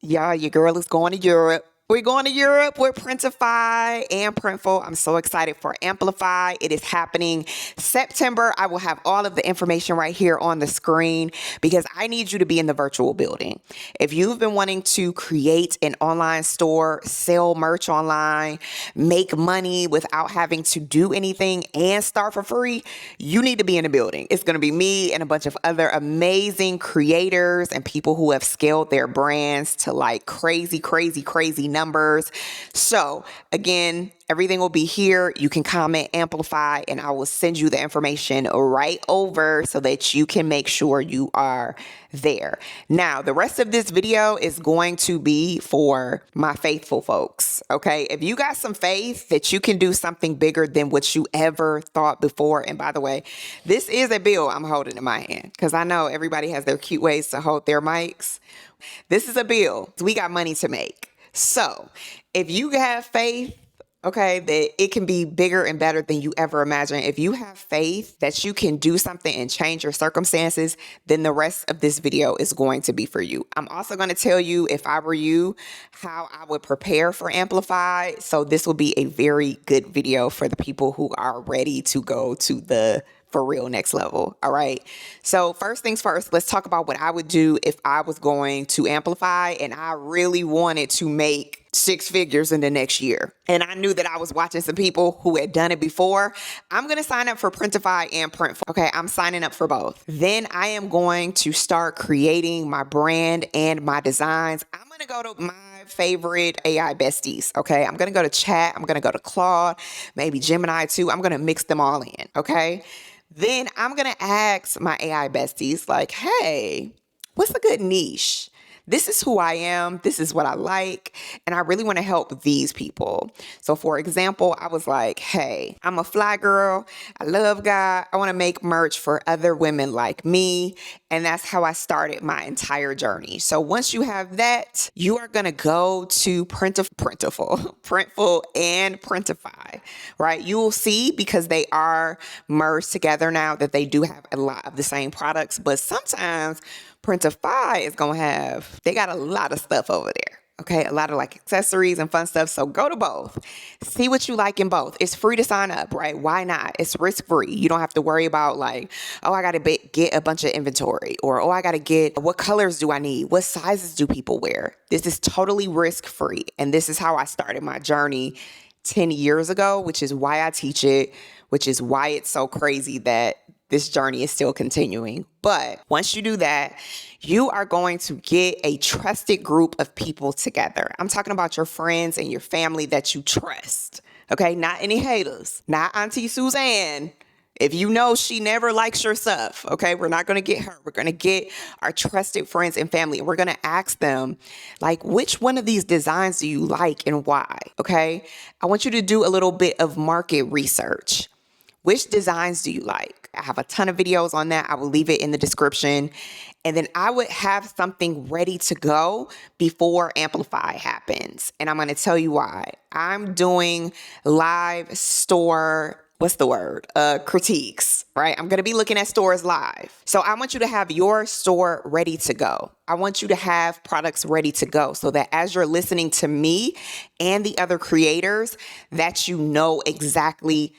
Yeah, your girl is going to Europe. We're going to Europe with Printify and Printful. I'm so excited for Amplify. It is happening September. I will have all of the information right here on the screen because I need you to be in the virtual building. If you've been wanting to create an online store, sell merch online, make money without having to do anything and start for free, you need to be in the building. It's going to be me and a bunch of other amazing creators and people who have scaled their brands to like crazy numbers. So again, everything will be here. You can comment, amplify, and I will send you the information right over so that you can make sure you are there. Now, the rest of this video is going to be for my faithful folks, okay? If you got some faith that you can do something bigger than what you ever thought before, and by the way, this is a bill I'm holding in my hand because I know everybody has their cute ways to hold their mics. This is a bill. We got money to make. So if you have faith, okay, that it can be bigger and better than you ever imagined. If you have faith that you can do something and change your circumstances, then the rest of this video is going to be for you. I'm also going to tell you, if I were you, how I would prepare for Amplify. So this will be a very good video for the people who are ready to go to the for real next level. All right. So first things first, let's talk about what I would do if I was going to Amplify and I really wanted to make 6 figures in the next year. And I knew that I was watching some people who had done it before. I'm going to sign up for Printify and Printful. Okay, I'm signing up for both. Then I am going to start creating my brand and my designs. I'm going to go to my favorite AI besties. Okay, I'm going to go to Chat. I'm going to go to Claude, maybe Gemini too. I'm going to mix them all in. Okay. Then I'm going to ask my AI besties like, hey, what's a good niche? This is who I am. This is what I like. And I really want to help these people. So for example, I was like, hey, I'm a fly girl. I love God. I want to make merch for other women like me. And that's how I started my entire journey. So once you have that, you are going to go to Printful and Printify, right? You will see, because they are merged together now, that they do have a lot of the same products, but sometimes Printify is going to have, they got a lot of stuff over there. Okay, a lot of like accessories and fun stuff. So go to both. See what you like in both. It's free to sign up, right? Why not? It's risk free. You don't have to worry about like, oh, I got to get a bunch of inventory, or oh, I got to get, what colors do I need? What sizes do people wear? This is totally risk free. And this is how I started my journey 10 years ago, which is why I teach it, which is why it's so crazy that this journey is still continuing. But once you do that, you are going to get a trusted group of people together. I'm talking about your friends and your family that you trust. Okay, not any haters, not Auntie Suzanne. If you know she never likes your stuff, okay, we're not going to get her. We're going to get our trusted friends and family. We're going to ask them, like, which one of these designs do you like and why? Okay, I want you to do a little bit of market research. Which designs do you like? I have a ton of videos on that. I will leave it in the description. And then I would have something ready to go before Amplify happens. And I'm going to tell you why. I'm doing live store, critiques, right? I'm going to be looking at stores live. So I want you to have your store ready to go. I want you to have products ready to go so that as you're listening to me and the other creators, that you know exactly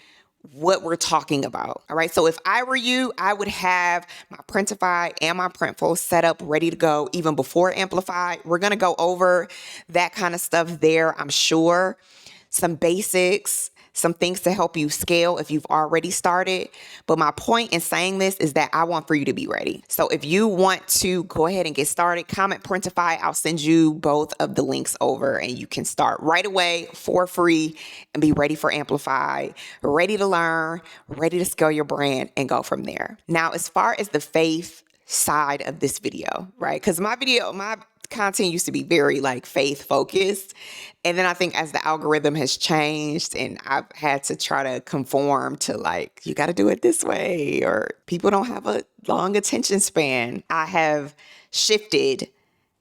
what we're talking about. All right. So if I were you, I would have my Printify and my Printful set up ready to go even before Amplify. We're going to go over that kind of stuff there, I'm sure. Some basics, some things to help you scale if you've already started. But my point in saying this is that I want for you to be ready. So if you want to go ahead and get started, comment Printify. I'll send you both of the links over and you can start right away for free and be ready for Amplify, ready to learn, ready to scale your brand and go from there. Now, as far as the faith side of this video, right? Because my content used to be very like faith focused. And then I think as the algorithm has changed and I've had to try to conform to like, you got to do it this way, or people don't have a long attention span, I have shifted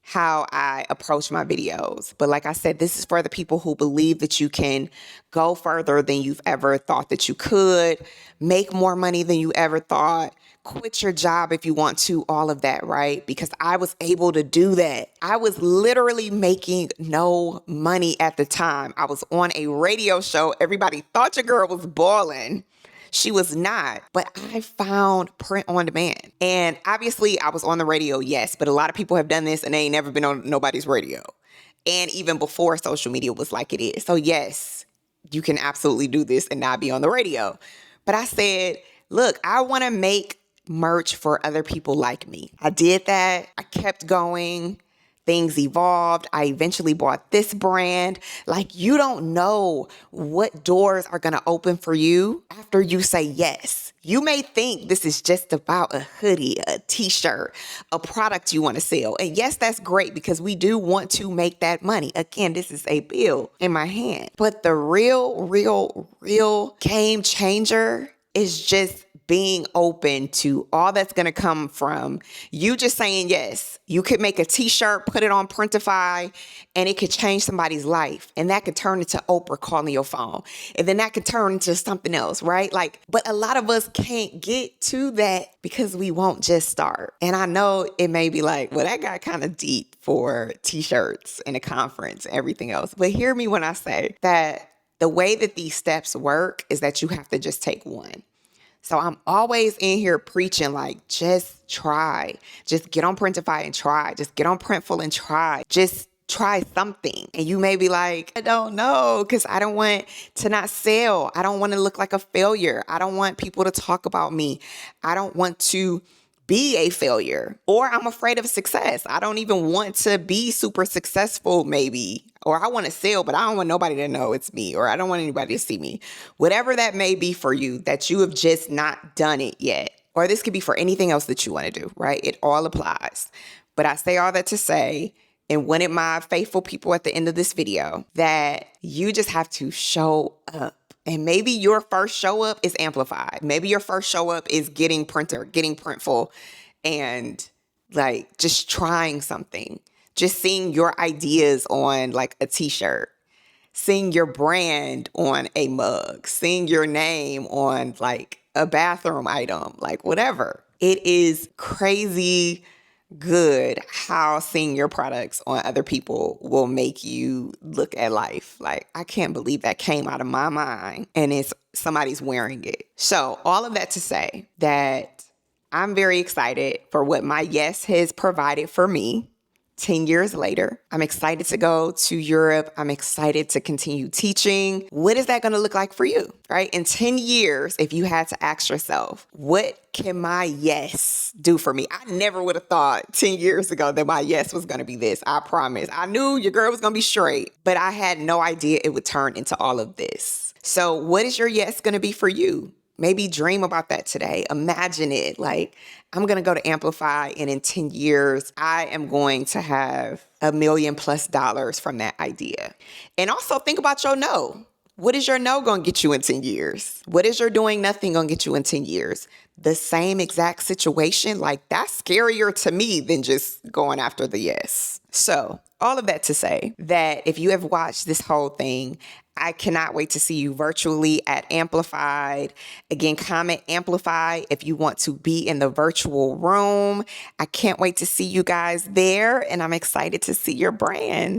how I approach my videos. But like I said, this is for the people who believe that you can go further than you've ever thought that you could, make more money than you ever thought, quit your job if you want to, all of that, right? Because I was able to do that. I was literally making no money at the time. I was on a radio show. Everybody thought your girl was balling. She was not, but I found print on demand. And obviously I was on the radio, yes, but a lot of people have done this and they ain't never been on nobody's radio. And even before social media was like it is. So yes, you can absolutely do this and not be on the radio. But I said, look, I want to make merch for other people like me. I did that. I kept going. Things evolved. I eventually bought this brand. Like, you don't know what doors are going to open for you after you say yes. You may think this is just about a hoodie, a t-shirt, a product you want to sell. And yes, that's great because we do want to make that money. Again, this is a bill in my hand. But the real game changer is just being open to all that's going to come from you just saying yes. You could make a t-shirt, put it on Printify, and it could change somebody's life. And that could turn into Oprah calling your phone. And then that could turn into something else, right? But a lot of us can't get to that because we won't just start. And I know it may be like, well, that got kind of deep for t-shirts and a conference and everything else. But hear me when I say that the way that these steps work is that you have to just take one. So I'm always in here preaching like, just try. Just get on Printify and try. Just get on Printful and try. Just try something. And you may be like, I don't know, because I don't want to not sell. I don't want to look like a failure. I don't want people to talk about me. I don't want to be a failure, or I'm afraid of success. I don't even want to be super successful maybe, or I want to sell, but I don't want nobody to know it's me, or I don't want anybody to see me. Whatever that may be for you, that you have just not done it yet, or this could be for anything else that you want to do, right? It all applies. But I say all that to say, and wanted my faithful people at the end of this video, that you just have to show up. And maybe your first show up is amplified. Maybe your first show up is getting Printful and like just trying something. Just seeing your ideas on like a t-shirt, seeing your brand on a mug, seeing your name on like a bathroom item, like whatever. It is crazy good how seeing your products on other people will make you look at life. Like, I can't believe that came out of my mind and it's somebody's wearing it. So all of that to say that I'm very excited for what my yes has provided for me 10 years later. I'm excited to go to Europe. I'm excited to continue teaching. What is that going to look like for you, right? In 10 years, if you had to ask yourself, what can my yes do for me? I never would have thought 10 years ago that my yes was going to be this. I promise. I knew your girl was going to be straight, but I had no idea it would turn into all of this. So what is your yes going to be for you? Maybe dream about that today. Imagine it. Like, I'm going to go to Amplify, and in 10 years, I am going to have $1 million+ from that idea. And also think about your no. What is your no going to get you in 10 years? What is your doing nothing going to get you in 10 years? The same exact situation, like that's scarier to me than just going after the yes. So all of that to say that if you have watched this whole thing, I cannot wait to see you virtually at Amplified. Again, comment Amplify if you want to be in the virtual room. I can't wait to see you guys there, and I'm excited to see your brand.